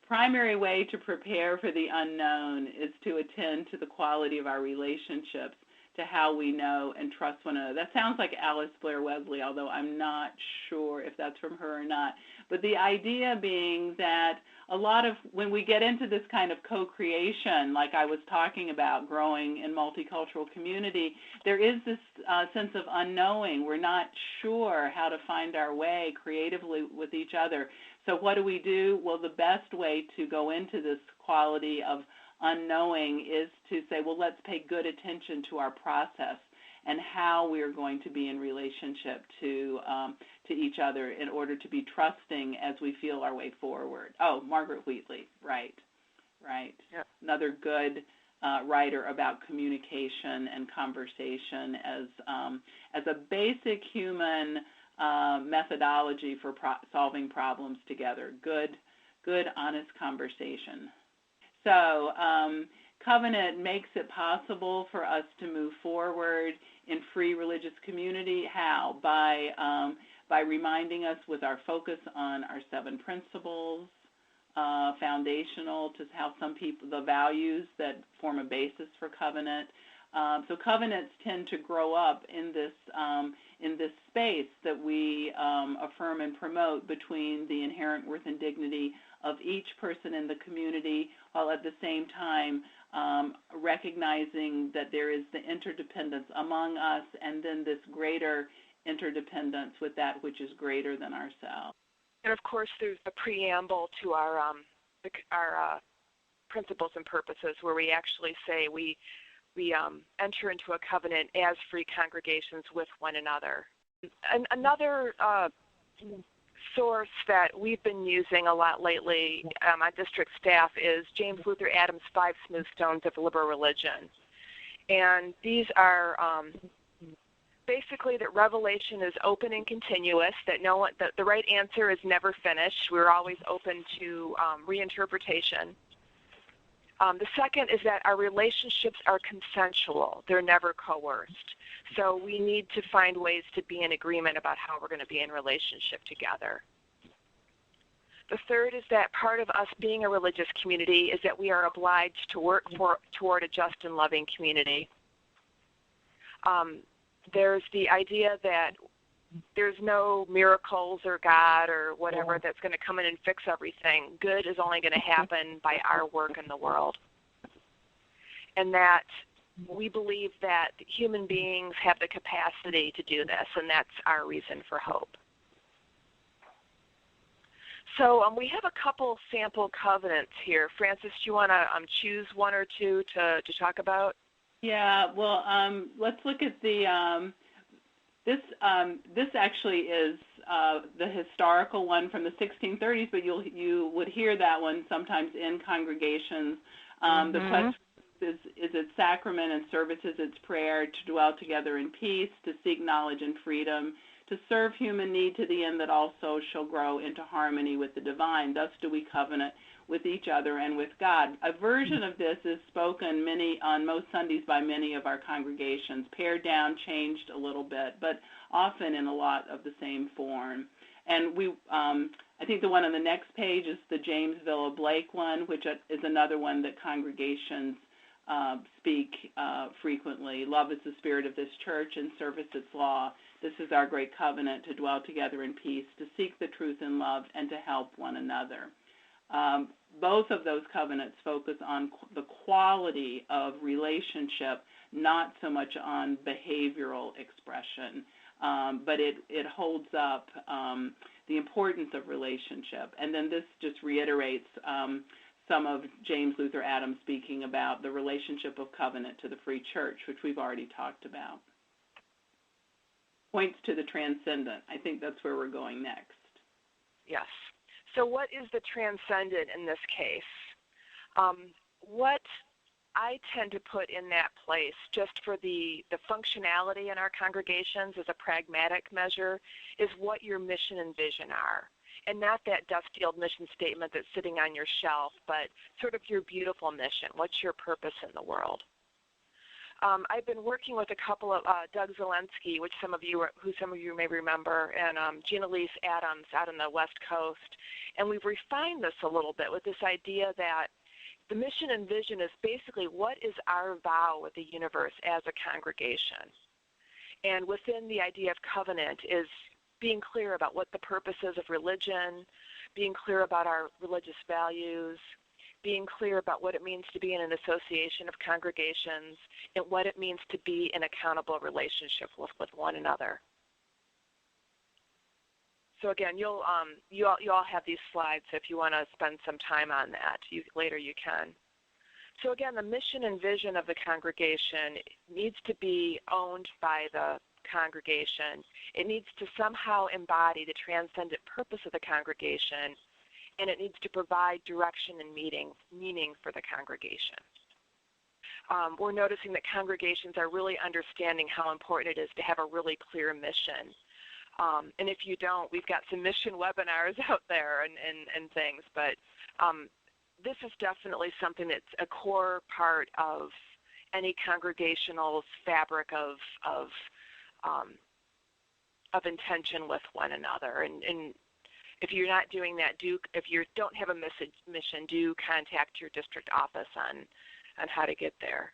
primary way to prepare for the unknown is to attend to the quality of our relationships, to how we know and trust one another. That sounds like Alice Blair Wesley, although I'm not sure if that's from her or not. But the idea being that a lot of, when we get into this kind of co-creation, like I was talking about, growing in multicultural community, there is this sense of unknowing. We're not sure how to find our way creatively with each other. So what do? Well, the best way to go into this quality of unknowing is to say, well, let's pay good attention to our process and how we are going to be in relationship to each other in order to be trusting as we feel our way forward. Oh, Margaret Wheatley, right. Yeah. Another good writer about communication and conversation as a basic human methodology for solving problems together. Good, honest conversation. So covenant makes it possible for us to move forward in free religious community. How? By reminding us with our focus on our 7 principles, foundational to how some people, the values that form a basis for covenant. So covenants tend to grow up in this space that we affirm and promote between the inherent worth and dignity of each person in the community, while at the same time recognizing that there is the interdependence among us and then this greater interdependence with that which is greater than ourselves. And of course, there's the preamble to our principles and purposes, where we actually say we enter into a covenant as free congregations with one another. Another source that we've been using a lot lately on district staff is James Luther Adams' 5 Smooth Stones of Liberal Religion. And these are basically that revelation is open and continuous, that the right answer is never finished. We're always open to reinterpretation. The second is that our relationships are consensual. They're never coerced. So we need to find ways to be in agreement about how we're going to be in relationship together. The third is that part of us being a religious community is that we are obliged to work toward a just and loving community. There's the idea that there's no miracles or God or whatever that's going to come in and fix everything. Good is only going to happen by our work in the world. And that we believe that human beings have the capacity to do this, and that's our reason for hope. So we have a couple sample covenants here. Frances, do you want to choose one or two to talk about? Yeah, well, let's look at the this actually is the historical one from the 1630s, but you would hear that one sometimes in congregations. The question is its sacrament and service is its prayer, to dwell together in peace, to seek knowledge and freedom, to serve human need to the end that all souls shall grow into harmony with the divine. Thus do we covenant with each other and with God. A version of this is spoken on most Sundays by many of our congregations, pared down, changed a little bit, but often in a lot of the same form. And I think the one on the next page is the James Villa Blake one, which is another one that congregations speak frequently. Love is the spirit of this church and service its law. This is our great covenant, to dwell together in peace, to seek the truth in love, and to help one another. Both of those covenants focus on the quality of relationship, not so much on behavioral expression, but it holds up the importance of relationship. And then this just reiterates some of James Luther Adams speaking about the relationship of covenant to the free church, which we've already talked about. Points to the transcendent. I think that's where we're going next. Yes. So what is the transcendent in this case? What I tend to put in that place, just for the functionality in our congregations as a pragmatic measure, is what your mission and vision are. And not that dusty-old mission statement that's sitting on your shelf, but sort of your beautiful mission. What's your purpose in the world? I've been working with a couple of Doug Zelensky, which some of you may remember, and Gina Lise Adams out on the West Coast, and we've refined this a little bit with this idea that the mission and vision is basically what is our vow with the universe as a congregation, and within the idea of covenant is being clear about what the purpose is of religion, being clear about our religious values, being clear about what it means to be in an association of congregations, and what it means to be in accountable relationship with one another. So again, you all have these slides, so if you want to spend some time on that, later you can. So again, the mission and vision of the congregation needs to be owned by the congregation. It needs to somehow embody the transcendent purpose of the congregation, and it needs to provide direction and meaning for the congregation. We're noticing that congregations are really understanding how important it is to have a really clear mission. And if you don't, we've got some mission webinars out there and things, but this is definitely something that's a core part of any congregational fabric of intention with one another. And if you're not doing that, if you don't have a mission, do contact your district office on how to get there.